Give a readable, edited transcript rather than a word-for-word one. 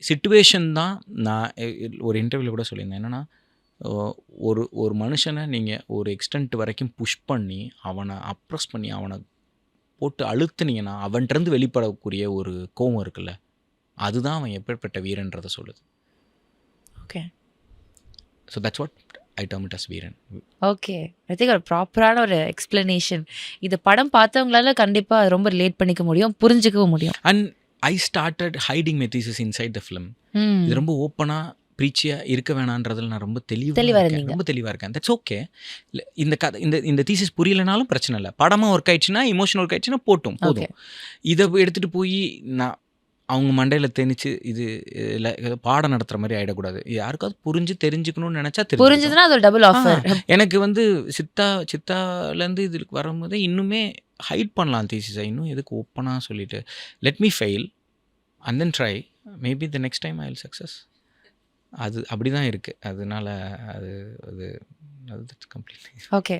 Situation தான். நான் ஒரு இன்டர்வியூவில் கூட சொல்லியிருந்தேன். என்னென்னா, ஒரு மனுஷனை நீங்கள் ஒரு எக்ஸ்டென்ட் வரைக்கும் புஷ் பண்ணி அவனை அப்ரெஸ் பண்ணி அவனை போட்டு அழுத்துனீங்கன்னா அவன்கிட்டருந்து வெளிப்படக்கூடிய ஒரு கோவம் இருக்குல்ல, அதுதான் அவன் எப்பேற்பட்ட வீரன்றதை சொல்லுது. Okay. So that's what I term it as வீரன். ஓகே. ஐ திங்க் ஒரு ப்ராப்பரான ஒரு எக்ஸ்பிளனேஷன். இது படம் பார்த்தவங்களால கண்டிப்பாக ரொம்ப ரிலேட் பண்ணிக்க முடியும், புரிஞ்சுக்கவும் முடியும். And I started hiding my thesis inside the film. இது ரொம்ப ஓப்பனாக ப்ரீச்சியாக இருக்க வேணான்றதில் நான் ரொம்ப தெளிவாக இருக்கேன். ரொம்ப தெளிவாக இருக்கேன். That's okay. இந்த கதை இந்த தீசிஸ் புரியலனாலும் பிரச்சனை இல்லை. படமாக ஒர்க் ஆயிடுச்சுன்னா, இமோஷனல் ஒர்க் ஆயிடுச்சுன்னா போதும். இதை எடுத்துகிட்டு போய் நான் அவங்க மண்டையில் திணிச்சு இது இல்லை பாடம் நடத்துகிற மாதிரி ஆகிடக்கூடாது. யாருக்காவது புரிஞ்சு தெரிஞ்சுக்கணும்னு நினச்சா புரிஞ்சுதுன்னா அது ஒரு டபுள் ஆஃபர். எனக்கு வந்து சித்தாலேருந்து இதுக்கு வரும்போது இன்னுமே ஹைட் பண்ணலாம் தீசிஸை. இன்னும் எதுக்கு ஓப்பனாக சொல்லிட்டு let me fail and then try, maybe the next time I will success. அது அப்படி தான் இருக்குது. அதனால அது அது கம்ப்ளீட்லி ஓகே.